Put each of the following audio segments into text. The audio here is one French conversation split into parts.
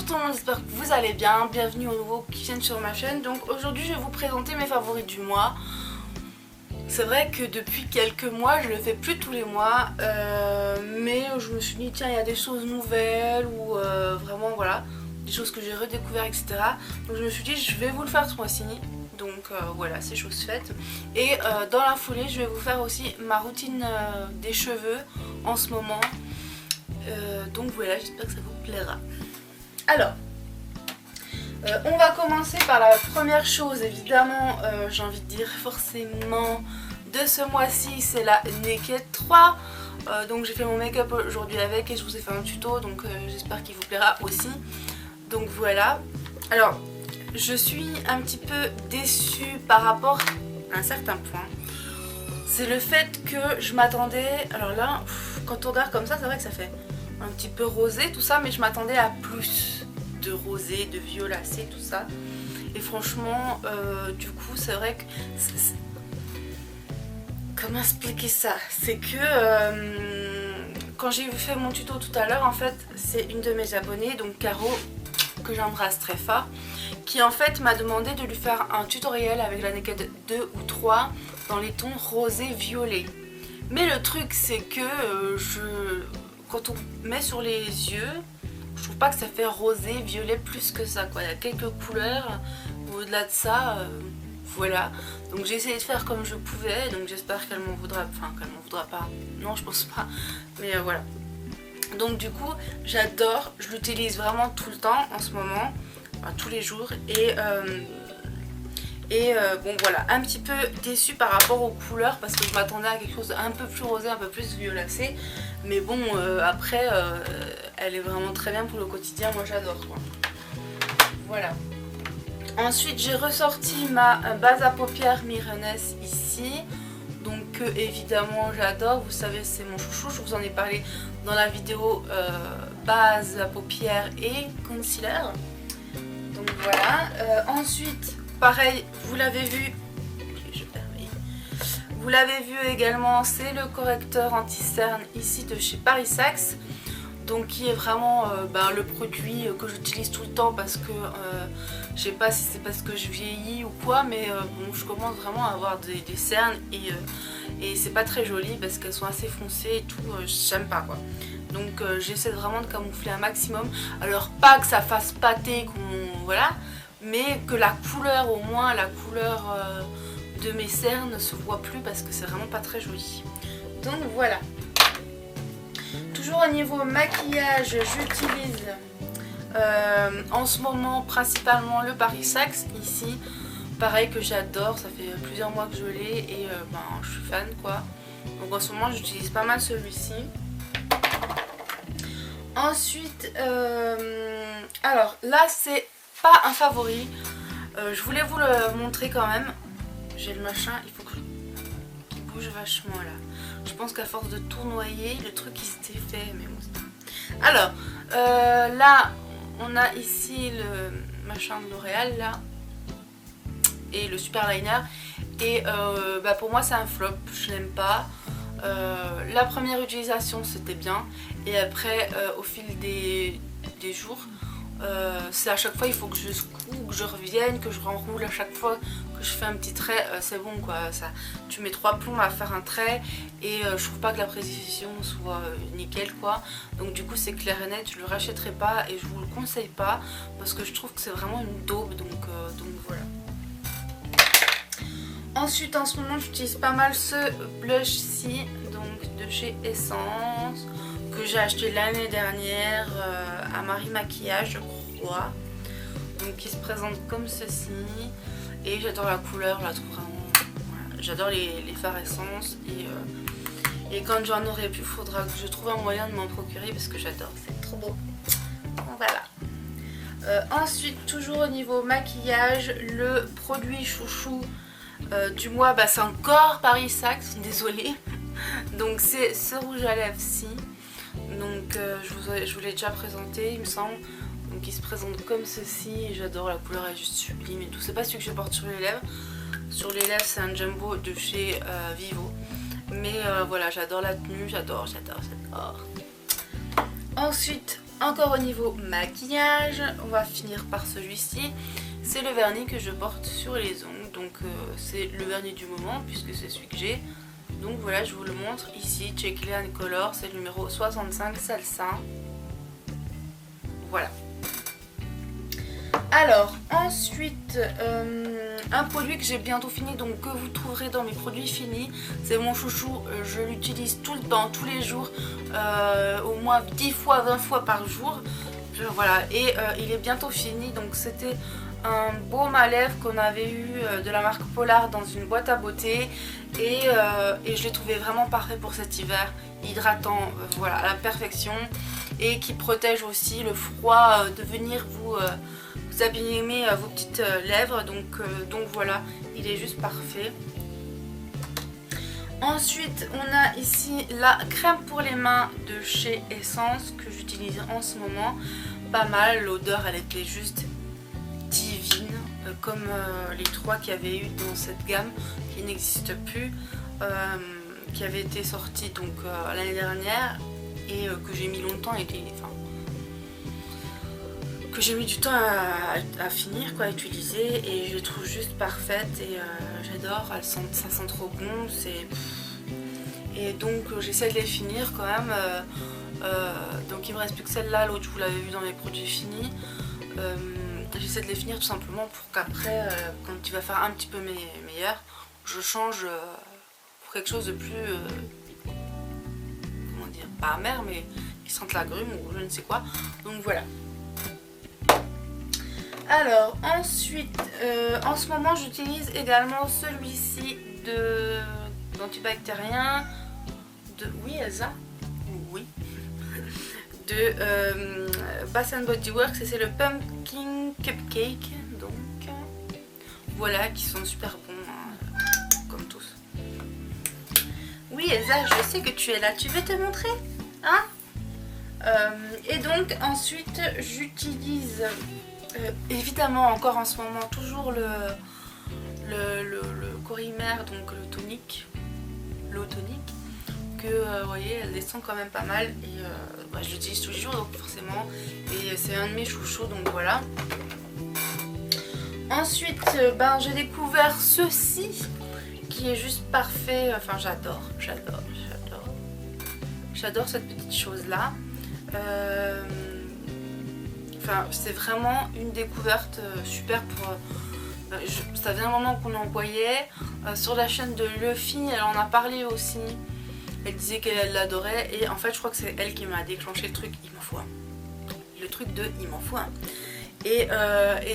tout le monde, j'espère que vous allez bien. Bienvenue aux nouveaux qui viennent sur ma chaîne. Donc aujourd'hui je vais vous présenter mes favoris du mois. C'est vrai que depuis quelques mois je le fais plus tous les mois, mais je me suis dit tiens il y a des choses nouvelles ou vraiment voilà, des choses que j'ai redécouvert etc. Donc je me suis dit je vais vous le faire ce mois-ci. Donc voilà, c'est chose faite. Et dans la foulée je vais vous faire aussi ma routine des cheveux en ce moment. Donc voilà, j'espère que ça vous plaira. Alors, on va commencer par la première chose, évidemment, j'ai envie de dire forcément de ce mois-ci, c'est la Naked 3. Donc j'ai fait mon make-up aujourd'hui avec et je vous ai fait un tuto, donc j'espère qu'il vous plaira aussi. Donc voilà. Alors, je suis un petit peu déçue par rapport à un certain point. C'est le fait que je m'attendais, alors là, quand on regarde comme ça, c'est vrai que ça fait un petit peu rosé tout ça, mais je m'attendais à plus de rosé, de violacé, tout ça. Et franchement, du coup, c'est vrai que... Comment expliquer ça? C'est que quand j'ai fait mon tuto tout à l'heure, en fait, c'est une de mes abonnées, donc Caro, que j'embrasse très fort, qui en fait m'a demandé de lui faire un tutoriel avec la Naked 2 ou 3 dans les tons rosé-violet. Mais le truc, c'est que quand on met sur les yeux, je trouve pas que ça fait rosé, violet plus que ça quoi. Il y a quelques couleurs, au-delà de ça, voilà. Donc j'ai essayé de faire comme je pouvais, donc j'espère qu'elle m'en voudra, enfin qu'elle m'en voudra pas, non je pense pas, mais voilà. Donc du coup j'adore, je l'utilise vraiment tout le temps en ce moment, enfin, tous les jours, et bon voilà, un petit peu déçue par rapport aux couleurs parce que je m'attendais à quelque chose d'un peu plus rosé, un peu plus violacé. Mais bon, après, elle est vraiment très bien pour le quotidien, moi j'adore quoi. Voilà. Ensuite, j'ai ressorti ma base à paupières Mirenes ici. Donc évidemment j'adore, vous savez c'est mon chouchou, je vous en ai parlé dans la vidéo base à paupières et concealer. Donc voilà. Ensuite, pareil, vous l'avez vu, vous l'avez vu également, c'est le correcteur anti-cerne ici de chez Paris Saxe. Donc qui est vraiment le produit que j'utilise tout le temps parce que je sais pas si c'est parce que je vieillis ou quoi, mais bon, je commence vraiment à avoir des cernes et c'est pas très joli parce qu'elles sont assez foncées et tout, j'aime pas quoi. Donc j'essaie vraiment de camoufler un maximum. Alors pas que ça fasse pâté, voilà, mais que la couleur, au moins la couleur de mes cernes ne se voit plus parce que c'est vraiment pas très joli. Donc voilà. Toujours au niveau maquillage, j'utilise en ce moment principalement le Paris Saxe ici. Pareil que j'adore, ça fait plusieurs mois que je l'ai et je suis fan quoi. Donc en ce moment j'utilise pas mal celui-ci. Ensuite, alors là c'est pas un favori, je voulais vous le montrer quand même. J'ai le machin, il faut qu'il bouge vachement là. Je pense qu'à force de tournoyer, le truc il s'était fait, mais bon. Alors, là, on a ici le machin de L'Oréal là, et le super liner. Et pour moi c'est un flop, je l'aime pas. La première utilisation c'était bien, et après au fil des jours, c'est à chaque fois il faut que je secoue, que je revienne, que je renroule à chaque fois que je fais un petit trait, c'est bon quoi, ça, tu mets 3 plombs à faire un trait et je trouve pas que la précision soit nickel quoi. Donc du coup c'est clair et net, je le rachèterai pas et je vous le conseille pas parce que je trouve que c'est vraiment une daube, donc voilà. Ensuite en ce moment j'utilise pas mal ce blush-ci, donc de chez Essence, que j'ai acheté l'année dernière à Marie Maquillage je crois. Donc qui se présente comme ceci. Et j'adore la couleur, je la trouve vraiment... Voilà. J'adore les fards Essence et quand j'en aurai plus, il faudra que je trouve un moyen de m'en procurer parce que j'adore, c'est trop beau. Donc voilà. Ensuite, toujours au niveau maquillage, le produit chouchou du mois, c'est encore Paris Saxe, désolée. Donc c'est ce rouge à lèvres-ci. Donc je vous l'ai déjà présenté il me semble. Donc il se présente comme ceci, j'adore, la couleur est juste sublime et tout. C'est pas celui que je porte sur les lèvres. Sur les lèvres c'est un jumbo de chez Vivo. Mais voilà, j'adore la tenue, j'adore. Ensuite Encore au niveau maquillage, on va finir par celui-ci. C'est le vernis que je porte sur les ongles, donc c'est le vernis du moment puisque c'est celui que j'ai. Donc voilà, je vous le montre ici, Check and Color, c'est le numéro 65 Salsa. Voilà. Alors ensuite un produit que j'ai bientôt fini, donc que vous trouverez dans mes produits finis, c'est mon chouchou. Je l'utilise tout le temps, tous les jours, au moins 10 fois 20 fois par jour. Voilà, et il est bientôt fini. Donc c'était un baume à lèvres qu'on avait eu de la marque Polar dans une boîte à beauté, et je l'ai trouvé vraiment parfait pour cet hiver, hydratant, voilà, à la perfection, et qui protège aussi le froid de venir vous abîmer vos petites lèvres, donc voilà, il est juste parfait. Ensuite on a ici la crème pour les mains de chez Essence que j'utilise en ce moment, pas mal, l'odeur elle était juste divine, comme les trois qu'il y avait eu dans cette gamme qui n'existe plus, qui avait été sortie donc l'année dernière, et que j'ai mis longtemps, que j'ai mis du temps à finir, quoi, à utiliser, et je les trouve juste parfaites, et j'adore, ça sent trop bon, et donc j'essaie de les finir quand même, donc il me reste plus que celle-là, l'autre je vous l'avais vu dans mes produits finis, j'essaie de les finir tout simplement pour qu'après, quand il va faire un petit peu meilleur, je change pour quelque chose de plus, comment dire, pas amer, mais qui sente l'agrume ou je ne sais quoi, donc voilà. Alors ensuite, en ce moment j'utilise également celui-ci d'antibactérien de, oui Elsa, oui, de Bath & Body Works, et c'est le Pumpkin Cupcake, donc voilà, qui sont super bons, hein, comme tous. Oui Elsa, je sais que tu es là, tu veux te montrer, hein? Et donc ensuite j'utilise évidemment encore en ce moment toujours le Corimère, donc le tonique, l'eau tonique, que vous voyez elle descend quand même pas mal, et je l'utilise tous les jours donc forcément, et c'est un de mes chouchous, donc voilà. Ensuite j'ai découvert ceci qui est juste parfait, enfin j'adore cette petite chose là. Enfin, c'est vraiment une découverte super pour... ça faisait un moment qu'on en voyait. Sur la chaîne de Luffy, elle en a parlé aussi. Elle disait qu'elle l'adorait, et en fait je crois que c'est elle qui m'a déclenché le truc, il m'en faut un. Le truc de il m'en faut un. Et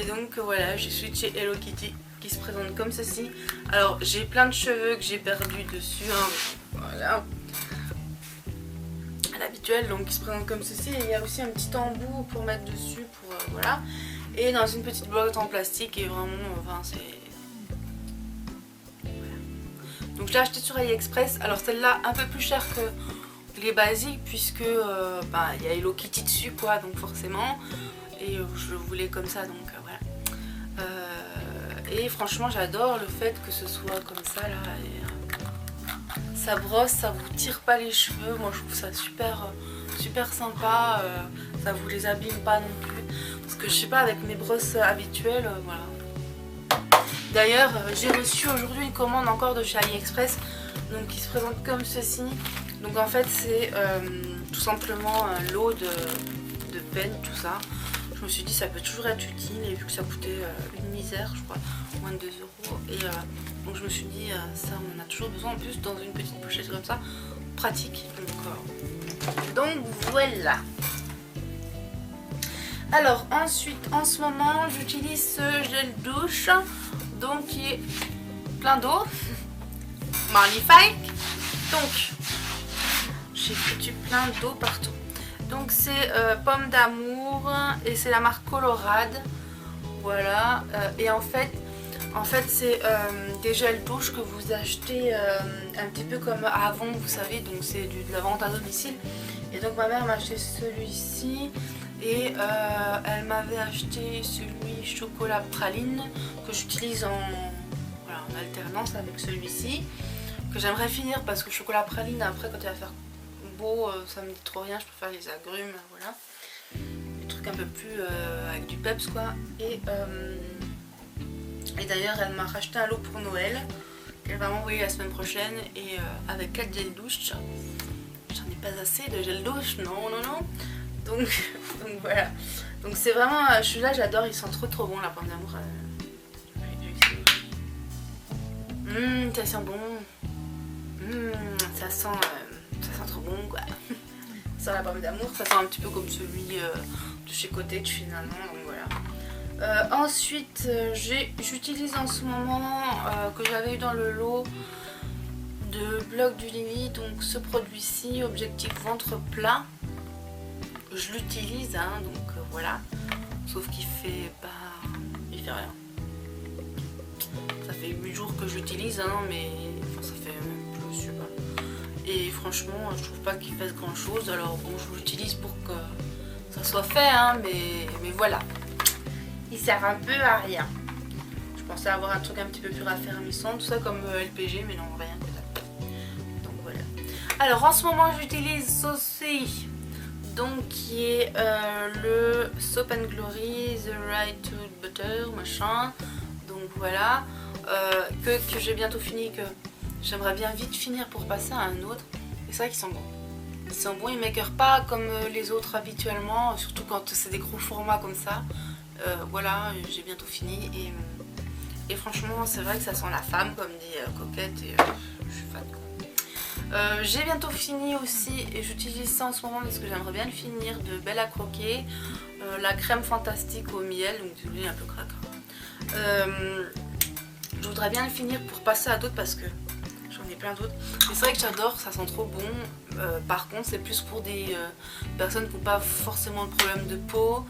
donc voilà, j'ai switché Hello Kitty qui se présente comme ceci. Alors j'ai plein de cheveux que j'ai perdus dessus, hein. Voilà. L'habituel, donc qui se présente comme ceci, et il y a aussi un petit embout pour mettre dessus, pour voilà, et dans une petite boîte en plastique, et vraiment enfin c'est voilà. Donc je l'ai acheté sur AliExpress. Alors celle-là un peu plus chère que les basiques, puisque il y a Hello Kitty dessus, quoi, donc forcément, et je voulais comme ça, donc voilà, et franchement j'adore le fait que ce soit comme ça là, et ça brosse, ça vous tire pas les cheveux, moi je trouve ça super sympa, ça vous les abîme pas non plus, parce que je sais pas, avec mes brosses habituelles, voilà. D'ailleurs j'ai reçu aujourd'hui une commande encore de chez AliExpress, donc qui se présente comme ceci. Donc en fait c'est tout simplement l'eau de peine, tout ça. Je me suis dit ça peut toujours être utile, et vu que ça coûtait une misère, je crois, moins de 2 €, et donc je me suis dit ça on en a toujours besoin, en plus dans une petite pochette comme ça, pratique, donc voilà. Alors ensuite en ce moment j'utilise ce gel douche, donc qui est plein d'eau, magnifique, donc j'ai foutu plein d'eau partout. Donc c'est Pomme d'amour, et c'est la marque Colorade, voilà, et en fait c'est des gels douche que vous achetez un petit peu comme Avon, vous savez, donc c'est de la vente à domicile. Et donc ma mère m'a acheté celui-ci, et elle m'avait acheté celui chocolat praline que j'utilise en alternance avec celui-ci, que j'aimerais finir, parce que chocolat praline après quand il va faire beau, ça me dit trop rien, je préfère les agrumes, voilà. truc un peu plus avec du peps quoi. Et d'ailleurs elle m'a racheté un lot pour Noël qu'elle va m'envoyer la semaine prochaine et avec 4 gels douche. J'en ai pas assez de gel douche, non. Donc voilà. Donc c'est vraiment, celui-là j'adore, il sent trop bon la pomme d'amour. Ça sent bon. Ça sent trop bon quoi. Ça sent la pomme d'amour, ça sent un petit peu comme celui de chez Cottage finalement, donc voilà. Ensuite j'utilise en ce moment que j'avais eu dans le lot de Blog du Lily, donc ce produit-ci, Objectif Ventre Plat. Je l'utilise hein, donc voilà, sauf qu'il fait il fait rien. Ça fait 8 jours que j'utilise hein, mais enfin ça fait même plus, je sais pas. Et franchement je trouve pas qu'il fasse grand chose, alors bon je l'utilise pour que ça soit fait hein, mais voilà. Il sert un peu à rien. Je pensais avoir un truc un petit peu plus raffermissant, tout ça comme LPG, mais non, rien que ça. Donc voilà. Alors en ce moment j'utilise aussi donc qui est le Soap & Glory The Right to Butter machin. Donc voilà. Que j'ai bientôt fini, que j'aimerais bien vite finir pour passer à un autre. Et c'est vrai qu'ils sont bons. Ils sont bons, ils m'écœurent pas comme les autres habituellement, surtout quand c'est des gros formats comme ça. Voilà, j'ai bientôt fini et franchement c'est vrai que ça sent la femme comme dit Coquette et je suis fan quoi. J'ai bientôt fini aussi et j'utilise ça en ce moment parce que j'aimerais bien le finir, de Belle à croquer, la crème fantastique au miel, donc désolé un peu craquant. Je voudrais bien le finir pour passer à d'autres parce que j'en ai plein d'autres. Mais c'est vrai que j'adore, ça sent trop bon. Par contre c'est plus pour des personnes qui n'ont pas forcément de problème de peau.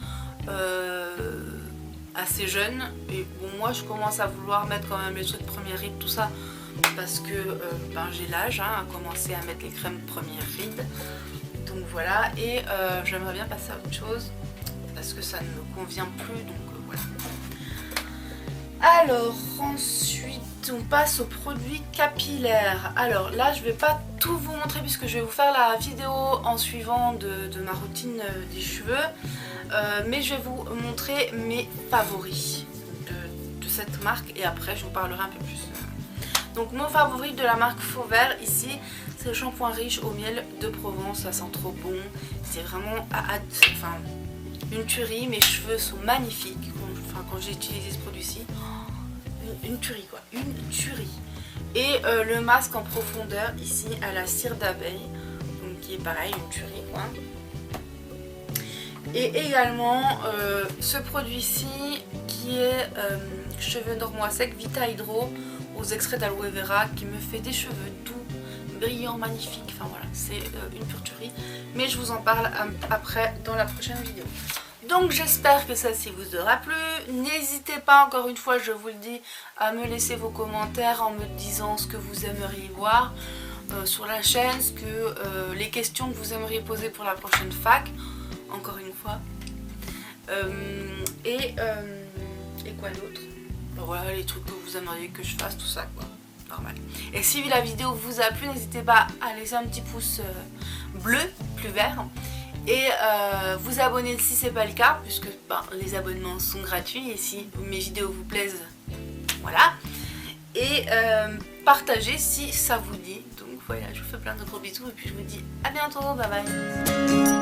Assez jeune, et bon moi je commence à vouloir mettre quand même les trucs première ride tout ça parce que j'ai l'âge hein, à commencer à mettre les crèmes première ride, donc voilà. Et j'aimerais bien passer à autre chose parce que ça ne me convient plus, donc voilà. Alors ensuite on passe aux produits capillaires. Alors là je vais pas tout vous montrer puisque je vais vous faire la vidéo en suivant de ma routine des cheveux, mais je vais vous montrer mes favoris de cette marque et après je vous parlerai un peu plus. Donc mon favori de la marque Faux Vert ici, c'est le shampoing riche au miel de Provence. Ça sent trop bon, c'est vraiment une tuerie. Mes cheveux sont magnifiques quand j'ai utilisé ce produit-ci. Une tuerie quoi, une tuerie. Et le masque en profondeur ici à la cire d'abeille, donc qui est pareil, une tuerie quoi. Et également ce produit-ci qui est cheveux normois secs Vita Hydro aux extraits d'aloe vera, qui me fait des cheveux doux, brillants, magnifiques. Enfin voilà, c'est une pure tuerie. Mais je vous en parle après dans la prochaine vidéo. Donc j'espère que celle-ci vous aura plu. N'hésitez pas, encore une fois je vous le dis, à me laisser vos commentaires en me disant ce que vous aimeriez voir sur la chaîne, les questions que vous aimeriez poser pour la prochaine fac, encore une fois. Et quoi d'autre? Voilà les trucs que vous aimeriez que je fasse, tout ça quoi, normal. Et si la vidéo vous a plu, n'hésitez pas à laisser un petit pouce bleu, plus vert. Et vous abonner si c'est pas le cas, puisque les abonnements sont gratuits et si mes vidéos vous plaisent, voilà. Et partagez si ça vous dit. Donc voilà, je vous fais plein de gros bisous et puis je vous dis à bientôt, bye bye.